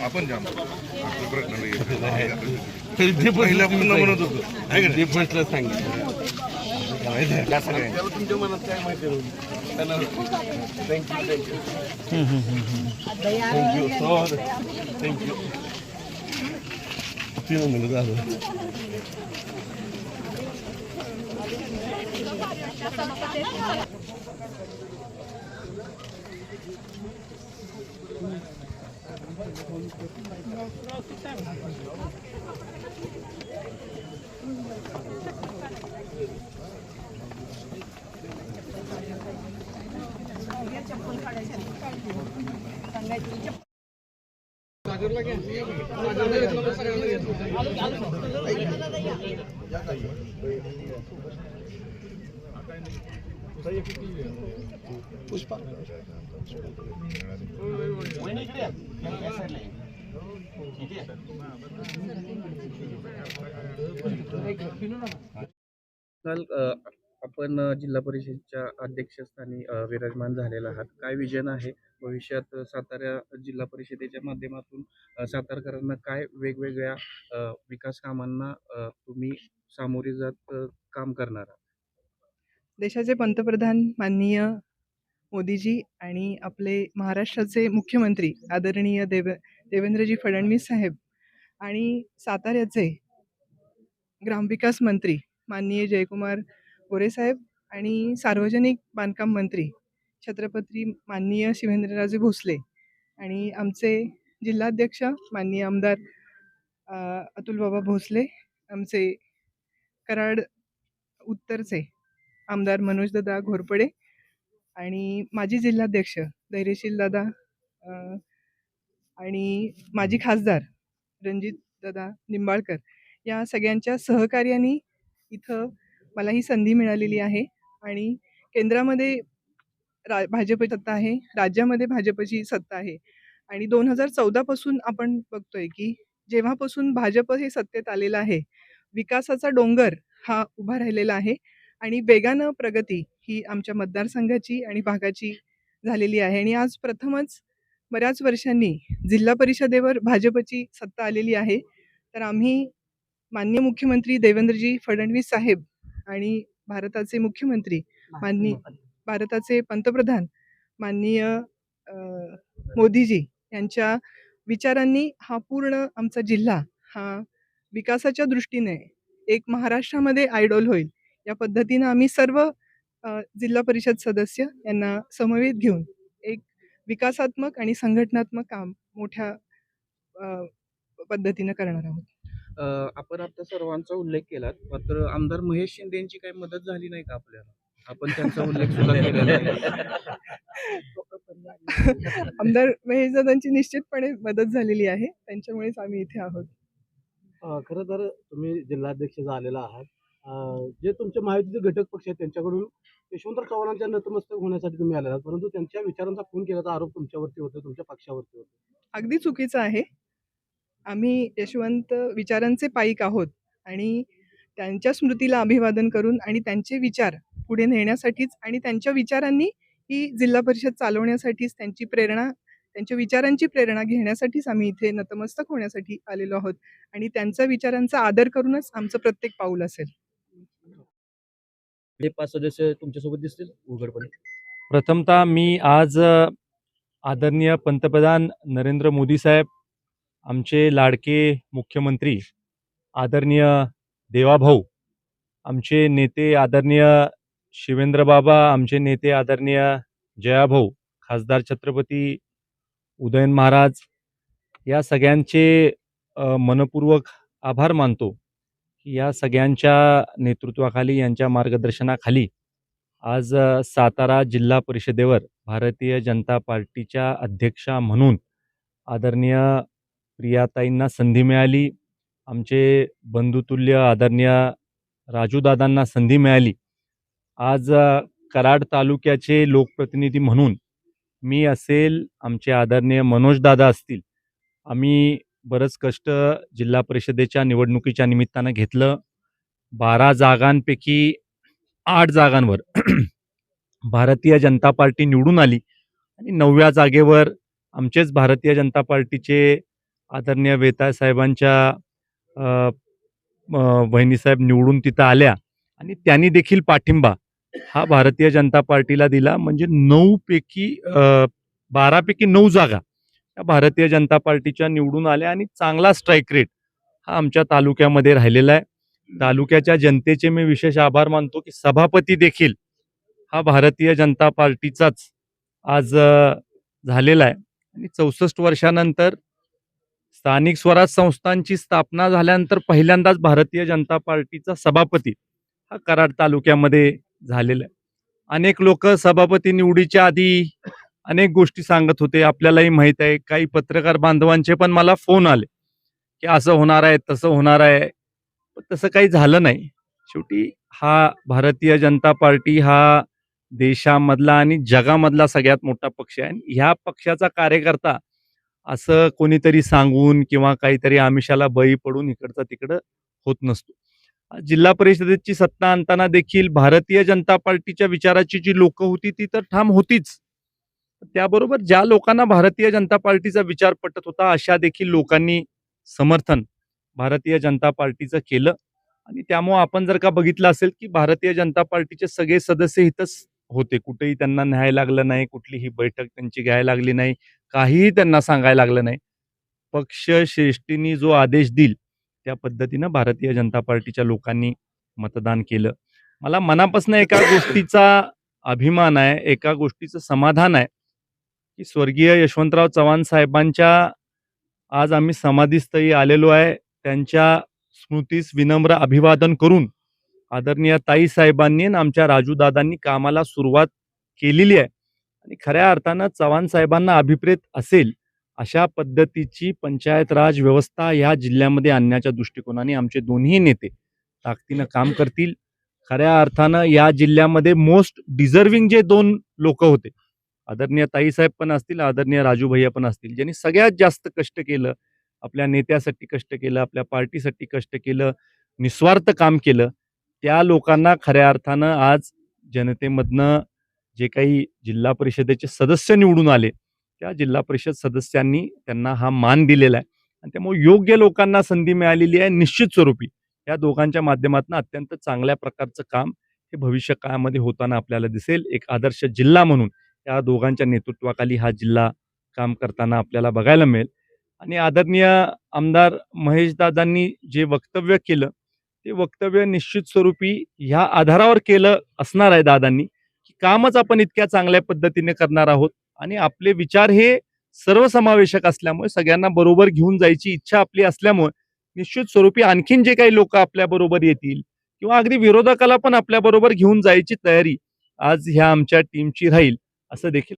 आपण जाम पहिला पुन्हा म्हणत होतो ते फर्स्टला सांगितलं तुमच्या मनात काय माहिती थँक्यू थँक्यू तिनं म्हणत झालं पुष्पा काल आपण जिल्हा परिषदेच्या अध्यक्षस्थानी विराजमान झालेला आहात. काय विजन आहे भविष्यात सातारा जिल्हा परिषदेच्या माध्यमातून सातारकरांना काय वेगवेगळ्या विकास कामांना तुम्ही सामोरे जात काम करणार आहात? देशाचे पंतप्रधान माननीय मोदीजी आणि आपले महाराष्ट्राचे मुख्यमंत्री आदरणीय देवेंद्रजी फडणवीस साहेब आणि साताऱ्याचे ग्रामविकास मंत्री माननीय जयकुमार गोरे साहेब आणि सार्वजनिक बांधकाम मंत्री छत्रपती माननीय शिवेंद्रराजे भोसले आणि आमचे जिल्हाध्यक्ष माननीय आमदार अतुलबाबा भोसले, आमचे कराड उत्तरचे आमदार मनोजदादा घोरपडे आणि माजी जिल्हाध्यक्ष धैर्यशील दादा आणि माजी खासदार रणजित दादा निंबाळकर या सगळ्यांच्या सहकार्याने इथं मला ही संधी मिळालेली आहे आणि केंद्रामध्ये भाजप सत्ता आहे, राज्यामध्ये भाजपची सत्ता आहे आणि 2014 पासून आपण बघतोय की जेव्हापासून भाजप हे सत्तेत आलेलं आहे विकासाचा डोंगर हा उभा राहिलेला आहे आणि वेगानं प्रगती ही आमच्या मतदारसंघाची आणि भागाची झालेली आहे आणि आज प्रथमच बऱ्याच वर्षांनी जिल्हा परिषदेवर भाजपची सत्ता आलेली आहे. तर आम्ही माननीय मुख्यमंत्री देवेंद्रजी फडणवीस साहेब आणि भारताचे मुख्यमंत्री भारताचे पंतप्रधान माननीय मोदीजी यांच्या विचारांनी हा पूर्ण आमचा जिल्हा हा विकासाच्या दृष्टीने एक महाराष्ट्रामध्ये आयडॉल होईल या पद्धतीनं आम्ही सर्व जिल्हा परिषद सदस्य यांना समवेत घेऊन एक विकासात्मक आणि संघटनात्मक काम मोठ्या पद्धतीनं करणार आहोत. आपण आता सर्वांचा उल्लेख केला, मात्र आमदार महेश शिंदे यांची काही मदत झाली नाही का आपल्याला? आपण त्यांचा उल्लेख सुद्धा केलेला आहे. आमदार महेशदादांची निश्चितपणे मदत झालेली आहे, त्यांच्यामुळेच आम्ही इथे आहोत. खरं तर तुम्ही जिल्हाध्यक्ष झालेला आहात, जे तुमचे महायुतीचे घटक पक्ष आहेत त्यांच्याकडून यशवंतराव चव्हाणांच्या नतमस्तक होण्यासाठी तुम्ही आलेला, परंतु त्यांच्या विचारांचा खून केल्याचा आरोप तुमच्यावरती होतो, तुमच्या पक्षावरती होतो. अगदी चुकीचं आहे. आम्ही यशवंत विचारांचे पाईक आहोत आणि त्यांच्या स्मृतीला अभिवादन करून आणि त्यांचे विचार पुढे नेण्यासाठीच आणि त्यांच्या विचारांनी ही जिल्हा परिषद चालवण्यासाठीच त्यांच्या विचारांची प्रेरणा घेण्यासाठीच आम्ही इथे नतमस्तक होण्यासाठी आलेलो आहोत आणि त्यांच्या विचारांचा आदर करूनच आमचं प्रत्येक पाऊल असेल. हे 5 सदस्य तुमच्यासोबत दिसतील उघडपणे. प्रथमतः मी आज आदरणीय पंतप्रधान नरेंद्र मोदी साहेब, आमचे लाडके मुख्यमंत्री आदरणीय देवाभाऊ, आमचे नेते आदरणीय शिवेंद्रबाबा, आमचे नेते आदरणीय जयाभाऊ, खासदार छत्रपती उदयन महाराज, या सगळ्यांचे मनपूर्वक आभार मानतो. या सगळ्यांच्या नेतृत्वाखाली, यांच्या मार्गदर्शनाखाली आज सातारा जिल्हा परिषदेवर भारतीय जनता पार्टीच्या अध्यक्षा म्हणून आदरणीय प्रियाताईंना संधी मिळाली. आमचे बंधुतुल्य आदरणीय राजूदादांना संधी मिळाली. आज कराड तालुक्याचे लोकप्रतिनिधी म्हणून मी असेल, आमचे आदरणीय मनोजदादा असतील, आम्ही बरंच कष्ट जिल्हा परिषदेच्या निवडणुकीच्या निमित्तानं घेतलं. 12 जागांपैकी 8 जागांवर भारतीय जनता पार्टी निवडून आली आणि 9व्या जागेवर आमचेच भारतीय जनता पार्टीचे आदरणीय वेताळ साहेबांच्या अ, वहिनीसाहेब निवडून तिथं आल्या आणि त्यांनी देखील पाठिंबा हा भारतीय जनता पार्टीला दिला. म्हणजे 9 पैकी 12 पैकी 9 जागा या भारतीय जनता पार्टीच्या निवडून आल्या आणि चांगला स्ट्राईक रेट हा आमच्या तालुक्यामध्ये राहिलेला आहे. तालुक्याच्या जनतेचे मी विशेष आभार मानतो की सभापती देखील हा भारतीय जनता पार्टीचाच आज झालेला आहे आणि 64 वर्षानंतर स्थानिक स्वराज संस्थांची स्थापना झाल्यानंतर पहिल्यांदाच भारतीय जनता पार्टीचा सभापती हा कराड तालुक्यामध्ये झालेला आहे. अनेक लोक सभापती निवडीच्या आधी अनेक गोष्टी सांगत होते. आपल्यालाही माहित आहे, काही पत्रकार बांधवांचे पण मला फोन आले की असं होणार आहे, तसं होणार आहे, पण तसं काही झालं नाही. शेवटी हा भारतीय जनता पार्टी हा देशामधला आणि जगामधला सगळ्यात मोठा पक्ष आहे. ह्या पक्षाचा कार्यकर्ता असं कोणीतरी सांगून किंवा काहीतरी आमिषाला बळी पडून इकडचा तिकडं होत नसतो. जिल्हा परिषदेची सत्ता आणताना देखील भारतीय जनता पार्टीच्या विचाराची जी लोक होती ती तर ठाम होतीच. त्याबरोबर ज्या लोकांना भारतीय जनता पार्टीचा विचार पटत होता अशा देखील लोकांनी समर्थन भारतीय जनता पार्टीचं केलं आणि त्यामुळे आपण जर का बघितलं असेल की भारतीय जनता पार्टीचे सगळे सदस्य इथंच होते. कुठेही त्यांना न्यायला लागलं नाही, कुठलीही बैठक त्यांची घ्यायला लागली नाही, काहीही त्यांना सांगायला लागलं नाही. पक्ष श्रेष्ठींनी जो आदेश दिल त्या पद्धतीनं भारतीय जनता पार्टीच्या लोकांनी मतदान केलं. मला मनापासून एका गोष्टीचा अभिमान आहे, एका गोष्टीचं समाधान आहे की स्वर्गीय यशवंतराव चव्हाण साहेबांच्या आज आम्ही समाधीस्थळी आलेलो आहे. त्यांच्या स्मृतीस विनम्र अभिवादन करून आदरणीय ताई साहेबांनी आणि आमच्या राजूदादांनी कामाला सुरुवात केलेली आहे आणि खऱ्या अर्थानं चव्हाण साहेबांना अभिप्रेत असेल अशा पद्धतीची पंचायत राज व्यवस्था या जिल्ह्यामध्ये आणण्याच्या दृष्टिकोनाने आमचे दोन्ही नेते ताकदीनं काम करतील. खऱ्या अर्थानं या जिल्ह्यामध्ये मोस्ट डिझर्विंग जे 2 लोक होते, आदरणीय ताईसाहेब पण असतील, आदरणीय राजू भैया पण असतील, ज्यांनी सगळ्यात जास्त कष्ट केलं, आपल्या नेत्यासाठी कष्ट केलं, आपल्या पार्टीसाठी कष्ट केलं, निस्वार्थ काम केलं, त्या लोकांना खऱ्या अर्थानं आज जनतेमधनं जे काही जिल्हा परिषदेचे सदस्य निवडून आले त्या जिल्हा परिषद सदस्यांनी त्यांना हा मान दिलेला आहे आणि त्यामुळे योग्य लोकांना संधी मिळालेली आहे. निश्चित स्वरूपी या दोघांच्या माध्यमातून अत्यंत चांगल्या प्रकारचं काम हे भविष्य काळामध्ये होताना आपल्याला दिसेल. एक आदर्श जिल्हा म्हणून या दोघांच्या नेतृत्वाखाली हा जिल्हा काम करताना आपल्याला बघायला मिळेल. आणि आदरणीय आमदार महेशदादांनी जे वक्तव्य केलं ते वक्तव्य निश्चित स्वरूपी ह्या आधारावर केलं असणार आहे दादांनी की कामच आपण इतक्या चांगल्या पद्धतीने करणार आहोत आणि आपले विचार हे सर्वसमावेशक असल्यामुळे सगळ्यांना बरोबर घेऊन जायची इच्छा आपली असल्यामुळे निश्चित स्वरूपी आणखीन जे काही लोक आपल्या बरोबर येतील किंवा अगदी विरोधकाला पण आपल्या बरोबर घेऊन जायची तयारी आज ह्या आमच्या टीमची राहील असं देखील